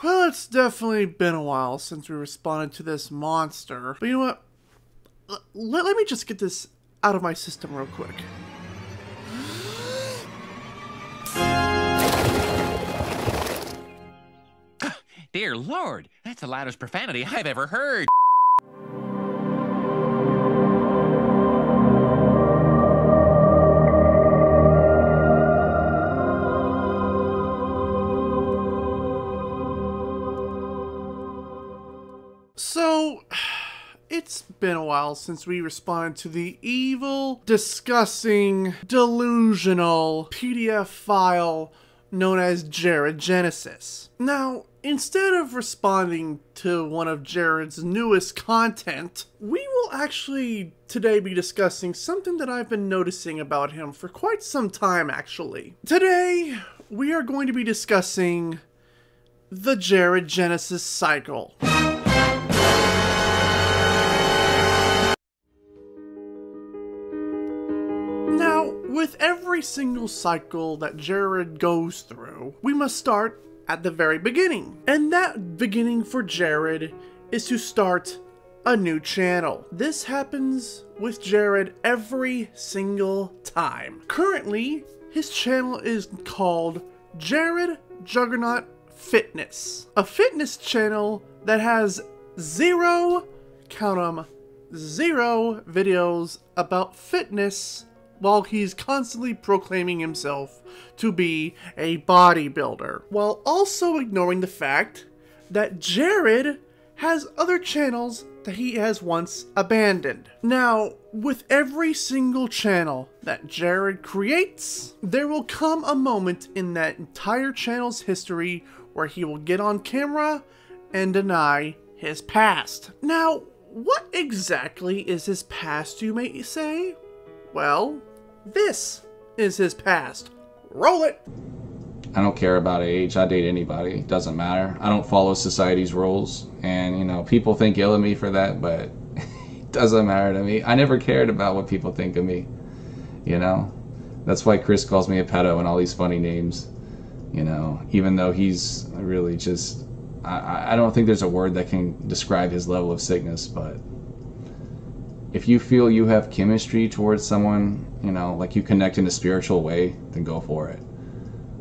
Well, it's definitely been a while since we responded to this monster. But you know what? Let me just get this out of my system real quick. Dear Lord, that's the loudest profanity I've ever heard. So, it's been a while since we responded to the evil, disgusting, delusional PDF file known as Jared Genesis. Now, instead of responding to one of Jared's newest content, we will actually today be discussing something that I've been noticing about him for quite some time, actually. Today, we are going to be discussing the Jared Genesis cycle. Now, with every single cycle that Jared goes through, we must start at the very beginning. And that beginning for Jared is to start a new channel. This happens with Jared every single time. Currently, his channel is called Jared Juggernaut Fitness. A fitness channel that has zero, count 'em, zero videos about fitness, while he's constantly proclaiming himself to be a bodybuilder, while also ignoring the fact that Jared has other channels that he has once abandoned. Now, with every single channel that Jared creates, there will come a moment in that entire channel's history where he will get on camera and deny his past. Now, what exactly is his past, you may say? Well, this is his past. Roll it! I don't care about age. I date anybody. It doesn't matter. I don't follow society's rules. And, you know, people think ill of me for that, but it doesn't matter to me. I never cared about what people think of me, you know? That's why Chris calls me a pedo and all these funny names, you know, even though he's really just... I don't think there's a word that can describe his level of sickness, but if you feel you have chemistry towards someone, you know, like you connect in a spiritual way, then go for it.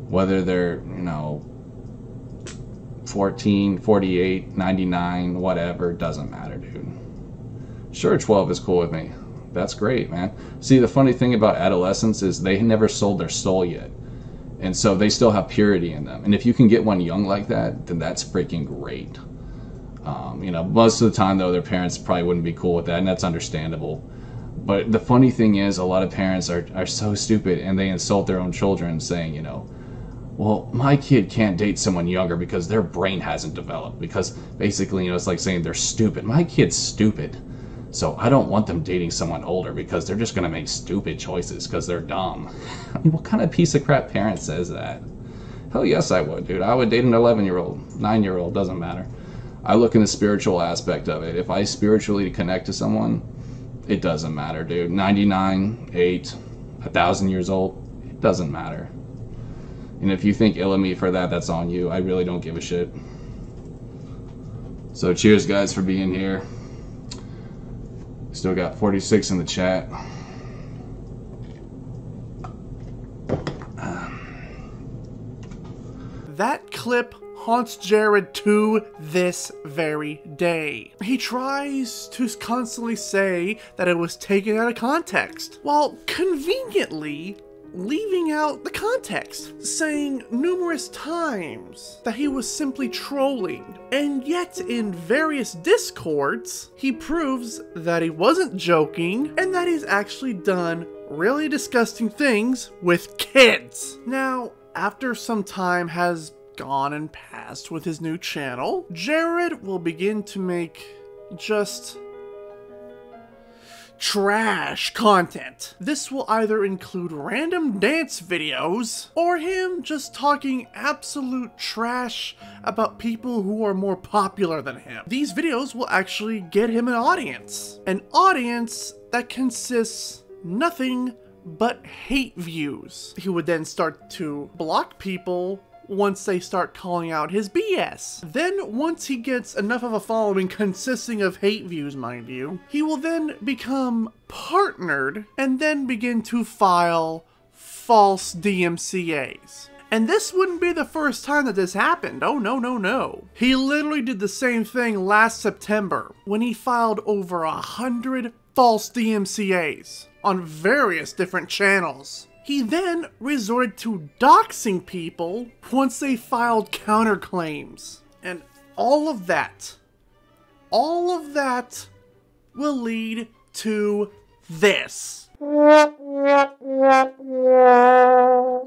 Whether they're, you know, 14, 48, 99, whatever, doesn't matter, dude. Sure, 12 is cool with me. That's great, man. See, the funny thing about adolescents is they never sold their soul yet. And so they still have purity in them. And if you can get one young like that, then that's freaking great. You know, most of the time, though, their parents probably wouldn't be cool with that, and that's understandable. But the funny thing is, a lot of parents are so stupid, and they insult their own children saying, you know, well, my kid can't date someone younger because their brain hasn't developed. Because basically, you know, it's like saying they're stupid. My kid's stupid, so I don't want them dating someone older because they're just going to make stupid choices because they're dumb. I mean, what kind of piece of crap parent says that? Hell yes, I would, dude. I would date an 11-year-old, 9-year-old, doesn't matter. I look in the spiritual aspect of it. If I spiritually connect to someone, it doesn't matter, dude. 99, 8, 1,000 years old, it doesn't matter. And if you think ill of me for that, that's on you. I really don't give a shit. So cheers, guys, for being here. Still got 46 in the chat. That clip haunts Jared to this very day. He tries to constantly say that it was taken out of context, while conveniently leaving out the context, saying numerous times that he was simply trolling. And yet in various discords, he proves that he wasn't joking and that he's actually done really disgusting things with kids. Now, after some time has gone and passed with his new channel, Jared will begin to make just trash content. This will either include random dance videos or him just talking absolute trash about people who are more popular than him. These videos will actually get him an audience that consists nothing but hate views. He would then start to block people once they start calling out his BS. Then, once he gets enough of a following consisting of hate views, mind you, he will then become partnered and then begin to file false DMCAs. And this wouldn't be the first time that this happened. Oh, no, no, no. He literally did the same thing last September when he filed over 100 false DMCAs on various different channels. He then resorted to doxing people once they filed counterclaims. And all of that will lead to this.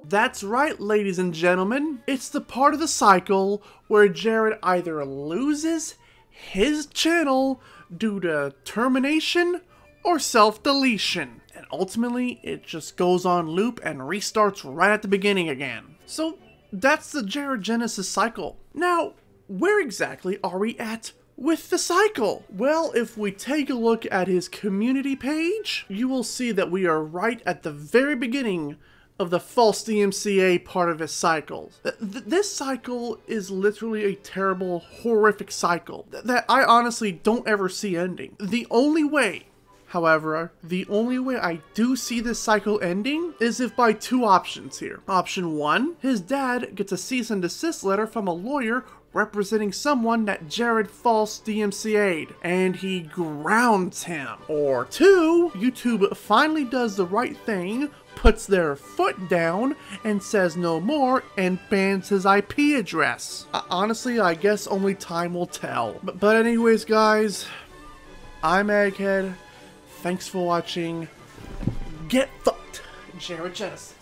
That's right, ladies and gentlemen. It's the part of the cycle where Jared either loses his channel due to termination or self-deletion. And ultimately, it just goes on loop and restarts right at the beginning again. So that's the Jared Genesis cycle. Now, where exactly are we at with the cycle? Well, if we take a look at his community page, you will see that we are right at the very beginning of the false DMCA part of his cycle. This cycle is literally a terrible, horrific cycle that I honestly don't ever see ending. The only way, however, I do see this cycle ending is if by two options here. Option one, his dad gets a cease and desist letter from a lawyer representing someone that Jared false DMCA'd, and he grounds him. Or two, YouTube finally does the right thing, puts their foot down, and says no more, and bans his IP address. Honestly, I guess only time will tell. But anyways, guys, I'm Egghead. Thanks for watching. Get fucked, Jared Genesis.